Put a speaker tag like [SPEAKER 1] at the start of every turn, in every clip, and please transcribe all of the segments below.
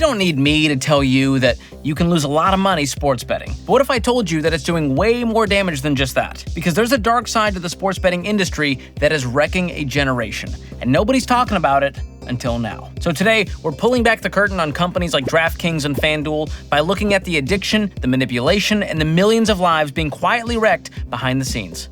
[SPEAKER 1] don't need me to tell you that you can lose a lot of money sports betting. But what if I told you that it's doing way more damage than just that? Because there's a dark side to the sports betting industry that is wrecking a generation, and nobody's talking about it until now. So today, we're pulling back the curtain on companies like DraftKings and FanDuel by looking at the addiction, the manipulation, and the millions of lives being quietly wrecked behind the scenes.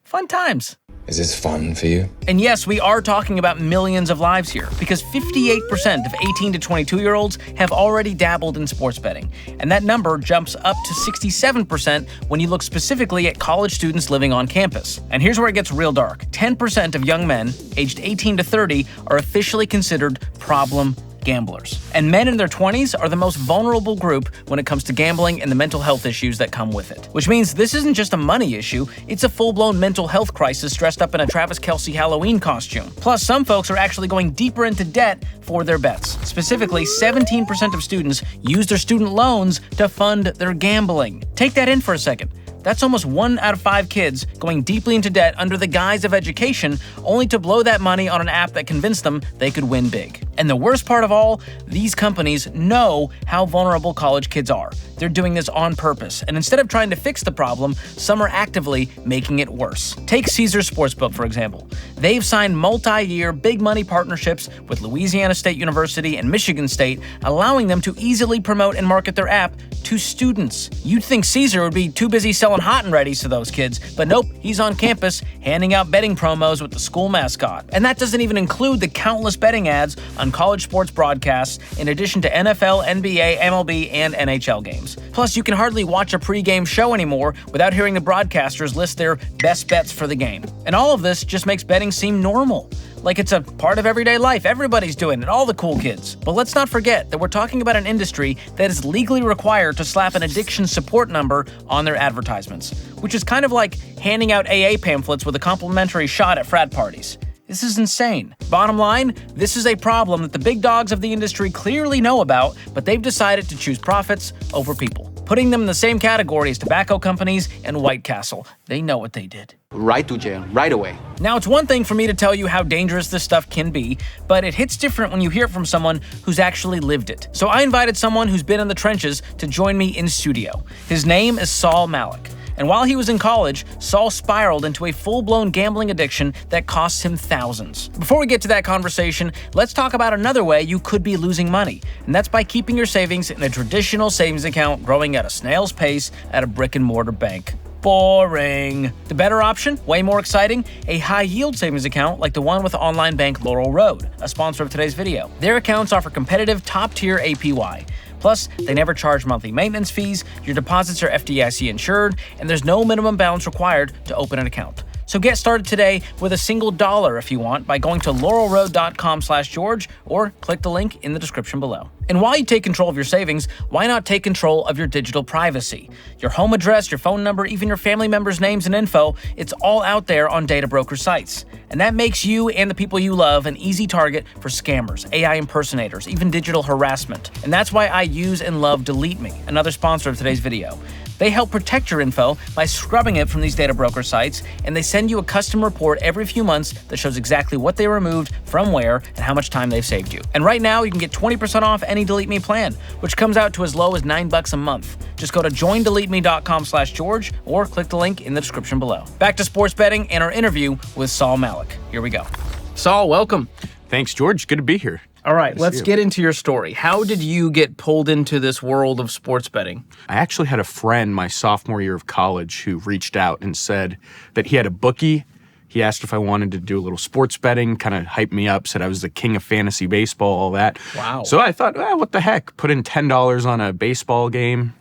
[SPEAKER 1] Fun times.
[SPEAKER 2] Is this fun for you?
[SPEAKER 1] And yes, we are talking about millions of lives here, because 58% of 18 to 22-year-olds have already dabbled in sports betting. And that number jumps up to 67% when you look specifically at college students living on campus. And here's where it gets real dark. 10% of young men, aged 18 to 30, are officially considered problem gamblers. And men in their 20s are the most vulnerable group when it comes to gambling and the mental health issues that come with it. Which means this isn't just a money issue, it's a full-blown mental health crisis dressed up in a Travis Kelce Halloween costume. Plus, some folks are actually going deeper into debt for their bets. Specifically, 17% of students use their student loans to fund their gambling. Take that in for a second. That's almost 1 out of 5 kids going deeply into debt under the guise of education, only to blow that money on an app that convinced them they could win big. And the worst part of all, these companies know how vulnerable college kids are. They're doing this on purpose, and instead of trying to fix the problem, some are actively making it worse. Take Caesars Sportsbook, for example. They've signed multi-year, big-money partnerships with Louisiana State University and Michigan State, allowing them to easily promote and market their app to students. You'd think Caesar would be too busy selling hot and readies to those kids, but nope, he's on campus handing out betting promos with the school mascot. And that doesn't even include the countless betting ads on college sports broadcasts, in addition to NFL, NBA, MLB, and NHL games. Plus, you can hardly watch a pregame show anymore without hearing the broadcasters list their best bets for the game. And all of this just makes betting seem normal. Like it's a part of everyday life. Everybody's doing it, all the cool kids. But let's not forget that we're talking about an industry that is legally required to slap an addiction support number on their advertisements, which is kind of like handing out AA pamphlets with a complimentary shot at frat parties. This is insane. Bottom line, this is a problem that the big dogs of the industry clearly know about, but they've decided to choose profits over people, putting them in the same category as tobacco companies and White Castle. They know what they did.
[SPEAKER 3] Right to jail, right away.
[SPEAKER 1] Now, it's one thing for me to tell you how dangerous this stuff can be, but it hits different when you hear it from someone who's actually lived it. So I invited someone who's been in the trenches to join me in studio. His name is Saul Malik. And while he was in college, Saul spiraled into a full-blown gambling addiction that costs him thousands. Before we get to that conversation, let's talk about another way you could be losing money, and that's by keeping your savings in a traditional savings account growing at a snail's pace at a brick-and-mortar bank. Boring. The better option, way more exciting, a high-yield savings account like the one with online bank Laurel Road, a sponsor of today's video. Their accounts offer competitive, top-tier APY. Plus, they never charge monthly maintenance fees, your deposits are FDIC insured, and there's no minimum balance required to open an account. So get started today with a single dollar if you want by going to laurelroad.com/George or click the link in the description below. And while you take control of your savings, why not take control of your digital privacy? Your home address, your phone number, even your family members' names and info, it's all out there on data broker sites. And that makes you and the people you love an easy target for scammers, AI impersonators, even digital harassment. And that's why I use and love Delete Me, another sponsor of today's video. They help protect your info by scrubbing it from these data broker sites, and they send you a custom report every few months that shows exactly what they removed, from where, and how much time they've saved you. And right now, you can get 20% off any Delete Me plan, which comes out to as low as $9 a month. Just go to joindeleteme.com/George or click the link in the description below. Back to sports betting and our interview with Saul Malik. Here we go. Saul, welcome.
[SPEAKER 4] Thanks, George. Good to be here.
[SPEAKER 1] All right, let's get into your story. How did you get pulled into this world of sports betting?
[SPEAKER 4] I actually had a friend my sophomore year of college who reached out and said that he had a bookie. He asked if I wanted to do a little sports betting, kind of hyped me up, said I was the king of fantasy baseball, all that.
[SPEAKER 1] Wow.
[SPEAKER 4] So I thought, what the heck? Put in $10 on a baseball game,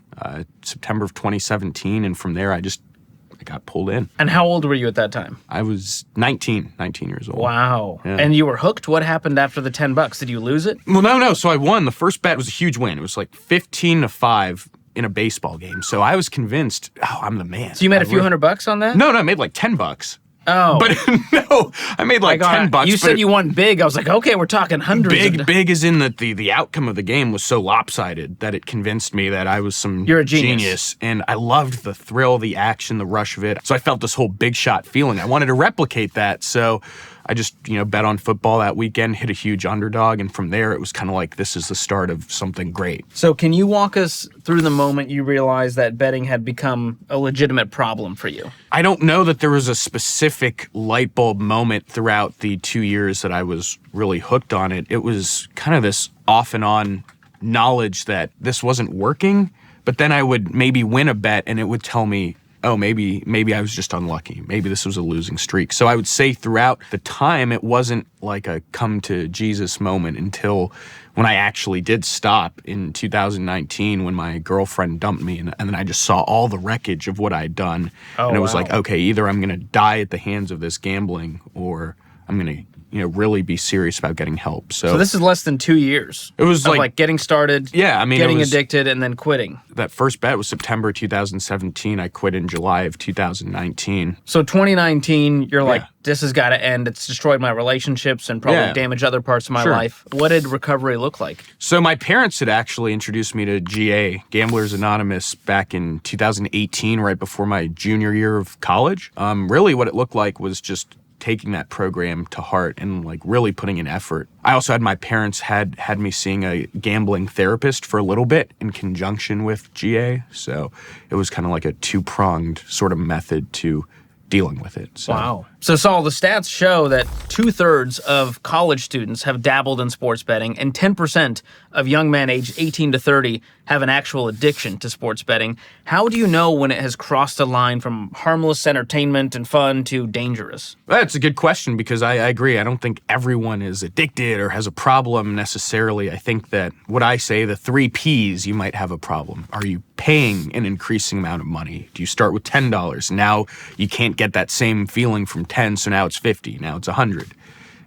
[SPEAKER 4] September of 2017, and from there I got pulled in.
[SPEAKER 1] And how old were you at that time?
[SPEAKER 4] I was 19 years old.
[SPEAKER 1] Wow.
[SPEAKER 4] Yeah.
[SPEAKER 1] And you were hooked? What happened after the $10? Did you lose it?
[SPEAKER 4] Well, no. So I won. The first bet was a huge win. It was like 15-5 in a baseball game. So I was convinced, I'm the man.
[SPEAKER 1] So you made a few $100 on that?
[SPEAKER 4] No, I made like $10.
[SPEAKER 1] Oh.
[SPEAKER 4] But no, I made like $10.
[SPEAKER 1] You said you won big. I was like, okay, we're talking hundreds.
[SPEAKER 4] Big is in that the outcome of the game was so lopsided that it convinced me that I was some
[SPEAKER 1] You're a genius.
[SPEAKER 4] And I loved the thrill, the action, the rush of it. So I felt this whole big shot feeling. I wanted to replicate that. So I just, bet on football that weekend, hit a huge underdog. And from there, it was kind of like, this is the start of something great.
[SPEAKER 1] So can you walk us through the moment you realized that betting had become a legitimate problem for you?
[SPEAKER 4] I don't know that there was a specific light bulb moment throughout the 2 years that I was really hooked on it. It was kind of this off and on knowledge that this wasn't working, but then I would maybe win a bet and it would tell me, oh, maybe I was just unlucky. Maybe this was a losing streak. So I would say throughout the time, it wasn't like a come to Jesus moment until when I actually did stop in 2019 when my girlfriend dumped me. And then I just saw all the wreckage of what I'd done. And it was like, okay, either I'm going to die at the hands of this gambling or I'm going to really be serious about getting help. So
[SPEAKER 1] this is less than 2 years.
[SPEAKER 4] It was
[SPEAKER 1] like getting started, getting addicted, and then quitting.
[SPEAKER 4] That first bet was September 2017. I quit in July of 2019.
[SPEAKER 1] So 2019, you're like, this has got to end. It's destroyed my relationships and probably damaged other parts of my life. What did recovery look like?
[SPEAKER 4] So my parents had actually introduced me to GA, Gamblers Anonymous, back in 2018, right before my junior year of college. Really what it looked like was just taking that program to heart and like really putting in effort. I also had my parents had me seeing a gambling therapist for a little bit in conjunction with GA. So it was kind of like a two-pronged sort of method to dealing with it. So.
[SPEAKER 1] Wow. So Saul, the stats show that 2/3 of college students have dabbled in sports betting and 10% of young men aged 18 to 30 have an actual addiction to sports betting. How do you know when it has crossed a line from harmless entertainment and fun to dangerous?
[SPEAKER 4] That's a good question because I agree. I don't think everyone is addicted or has a problem necessarily. I think that what I say, the 3 Ps, you might have a problem. Are you paying an increasing amount of money? Do you start with $10? Now you can't get that same feeling from 10, so now it's 50, now it's 100.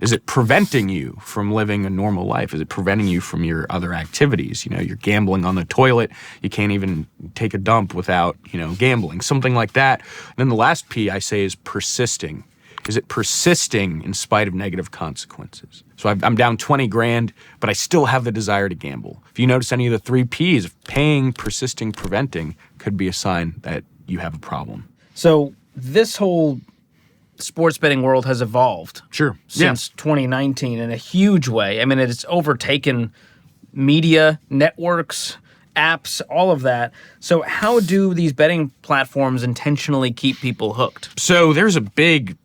[SPEAKER 4] Is it preventing you from living a normal life? Is it preventing you from your other activities? You're gambling on the toilet. You can't even take a dump without, gambling, something like that. And then the last P I say is persisting. Is it persisting in spite of negative consequences? So I'm down 20 grand, but I still have the desire to gamble. If you notice any of the 3 Ps, paying, persisting, preventing could be a sign that you have a problem.
[SPEAKER 1] So this whole sports betting world has evolved since 2019 in a huge way. I mean, it's overtaken media, networks, apps, all of that. So how do these betting platforms intentionally keep people hooked?
[SPEAKER 4] So there's a big,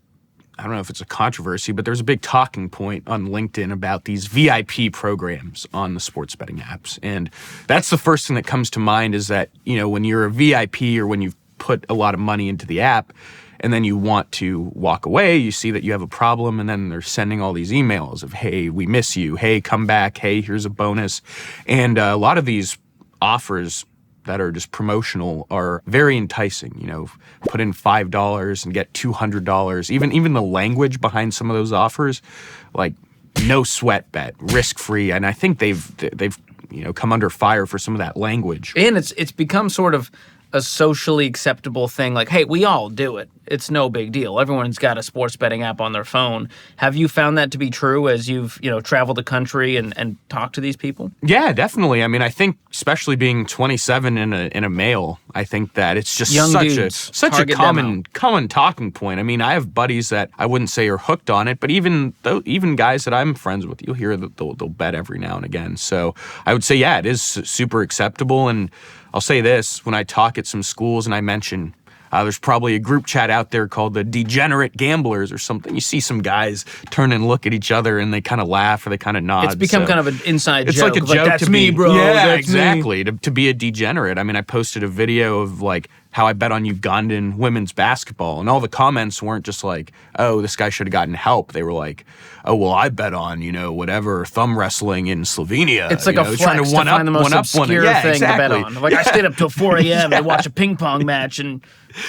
[SPEAKER 4] I don't know if it's a controversy, but there's a big talking point on LinkedIn about these VIP programs on the sports betting apps. And that's the first thing that comes to mind is that, when you're a VIP or when you've put a lot of money into the app, and then you want to walk away, you see that you have a problem, and then they're sending all these emails of, hey, we miss you, hey, come back, hey, here's a bonus. And a lot of these offers that are just promotional are very enticing. Put in $5 and get $200. Even the language behind some of those offers, like no sweat bet, risk-free. And I think they've come under fire for some of that language.
[SPEAKER 1] And it's become sort of a socially acceptable thing. Like, hey, we all do it. It's no big deal. Everyone's got a sports betting app on their phone. Have you found that to be true as you've, traveled the country and talked to these people?
[SPEAKER 4] Yeah, definitely. I mean, I think especially being 27 and a male, I think that it's just such a common talking point. I mean, I have buddies that I wouldn't say are hooked on it, but even guys that I'm friends with, you'll hear that they'll bet every now and again. So I would say, yeah, it is super acceptable. And I'll say this, when I talk at some schools and I mention there's probably a group chat out there called the Degenerate Gamblers or something. You see some guys turn and look at each other and they kind of laugh or they kind of nod.
[SPEAKER 1] It's become kind of an inside joke.
[SPEAKER 4] It's like a joke
[SPEAKER 1] that's
[SPEAKER 4] to
[SPEAKER 1] me,
[SPEAKER 4] be,
[SPEAKER 1] bro.
[SPEAKER 4] Yeah,
[SPEAKER 1] that's
[SPEAKER 4] exactly.
[SPEAKER 1] Me.
[SPEAKER 4] To be a degenerate. I mean, I posted a video of like how I bet on Ugandan women's basketball, and all the comments weren't just like, oh, this guy should have gotten help. They were like, oh, well, I bet on, whatever, thumb wrestling in Slovenia.
[SPEAKER 1] It's like a flex trying to find the most obscure thing to bet on. Like, I stayed up till 4 a.m. to watch a ping pong match in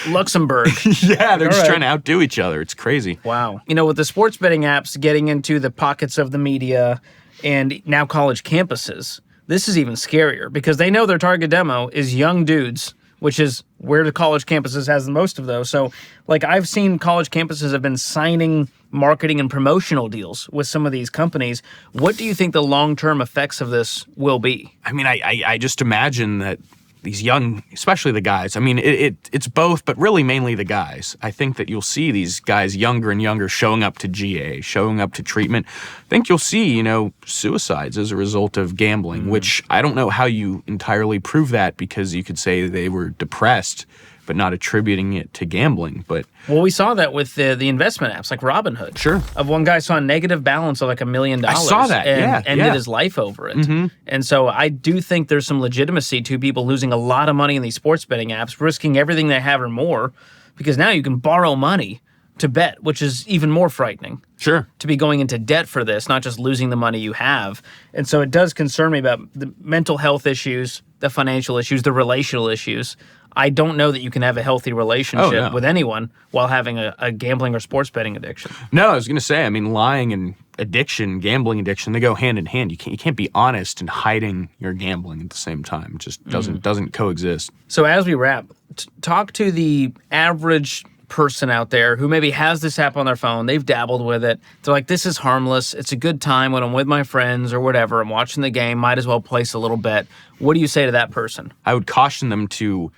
[SPEAKER 1] Luxembourg.
[SPEAKER 4] Yeah, they're just trying to outdo each other. It's crazy.
[SPEAKER 1] Wow. With the sports betting apps getting into the pockets of the media and now college campuses, this is even scarier because they know their target demo is young dudes, which is where the college campuses has the most of those. So, like, I've seen college campuses have been signing marketing and promotional deals with some of these companies. What do you think the long-term effects of this will be?
[SPEAKER 4] I mean, I just imagine that these young, especially the guys. I mean, it's both, but really mainly the guys. I think that you'll see these guys younger and younger showing up to GA, showing up to treatment. I think you'll see, suicides as a result of gambling, which I don't know how you entirely prove that, because you could say they were depressed, but not attributing it to gambling. But
[SPEAKER 1] we saw that with the investment apps like Robinhood.
[SPEAKER 4] Sure.
[SPEAKER 1] Of one guy saw a negative balance of like $1 million.
[SPEAKER 4] I saw that,
[SPEAKER 1] and ended his life over it. And so I do think there's some legitimacy to people losing a lot of money in these sports betting apps, risking everything they have or more, because now you can borrow money to bet, which is even more frightening.
[SPEAKER 4] Sure.
[SPEAKER 1] To be going into debt for this, not just losing the money you have. And so it does concern me about the mental health issues, the financial issues, the relational issues. I don't know that you can have a healthy relationship with anyone while having a gambling or sports betting addiction.
[SPEAKER 4] No, I was going to say, I mean, lying and addiction, gambling addiction, they go hand in hand. You can't be honest and hiding your gambling at the same time. It just doesn't coexist.
[SPEAKER 1] So as we wrap, talk to the average person out there who maybe has this app on their phone. They've dabbled with it. They're like, this is harmless. It's a good time when I'm with my friends or whatever. I'm watching the game. Might as well place a little bet. What do you say to that person?
[SPEAKER 4] I would caution them to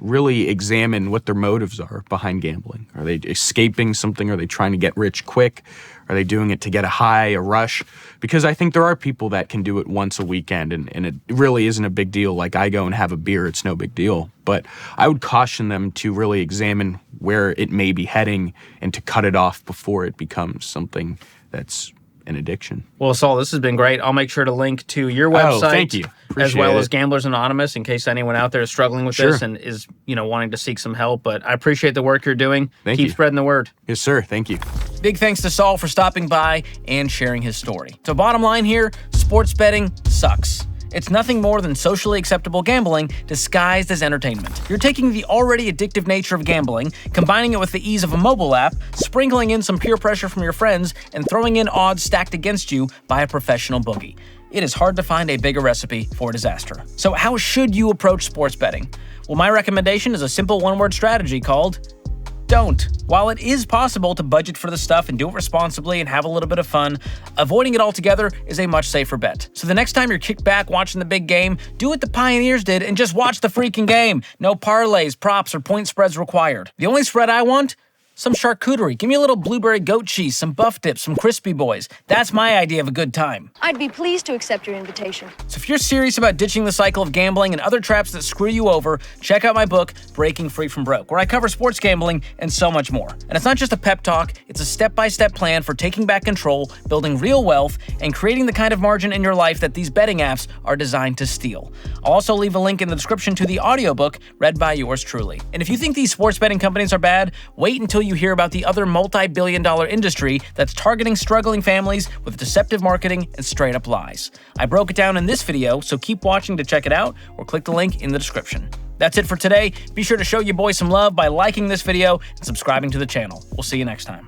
[SPEAKER 4] really examine what their motives are behind gambling. Are they escaping something? Are they trying to get rich quick? Are they doing it to get a high, a rush? Because I think there are people that can do it once a weekend, and it really isn't a big deal. Like, I go and have a beer, it's no big deal. But I would caution them to really examine where it may be heading and to cut it off before it becomes something that's an addiction.
[SPEAKER 1] Well, Saul, this has been great. I'll make sure to link to your website.
[SPEAKER 4] Thank you.
[SPEAKER 1] As well as Gamblers Anonymous, in case anyone out there is struggling with this and is, wanting to seek some help. But I appreciate the work you're doing. Keep spreading the word.
[SPEAKER 4] Yes, sir. Thank you.
[SPEAKER 1] Big thanks to Saul for stopping by and sharing his story. So bottom line here, sports betting sucks. It's nothing more than socially acceptable gambling disguised as entertainment. You're taking the already addictive nature of gambling, combining it with the ease of a mobile app, sprinkling in some peer pressure from your friends, and throwing in odds stacked against you by a professional bookie. It is hard to find a bigger recipe for disaster. So how should you approach sports betting? Well, my recommendation is a simple one-word strategy called don't. While it is possible to budget for the stuff and do it responsibly and have a little bit of fun, avoiding it altogether is a much safer bet. So the next time you're kicked back watching the big game, do what the Pioneers did and just watch the freaking game. No parlays, props, or point spreads required. The only spread I want? Some charcuterie. Give me a little blueberry goat cheese, some buff dips, some crispy boys. That's my idea of a good time.
[SPEAKER 2] I'd be pleased to accept your invitation.
[SPEAKER 1] So if you're serious about ditching the cycle of gambling and other traps that screw you over, check out my book, Breaking Free from Broke, where I cover sports gambling and so much more. And it's not just a pep talk, it's a step-by-step plan for taking back control, building real wealth, and creating the kind of margin in your life that these betting apps are designed to steal. I'll also leave a link in the description to the audiobook read by yours truly. And if you think these sports betting companies are bad, wait until you hear about the other multi-billion-dollar industry that's targeting struggling families with deceptive marketing and straight-up lies. I broke it down in this video, so keep watching to check it out or click the link in the description. That's it for today. Be sure to show your boy some love by liking this video and subscribing to the channel. We'll see you next time.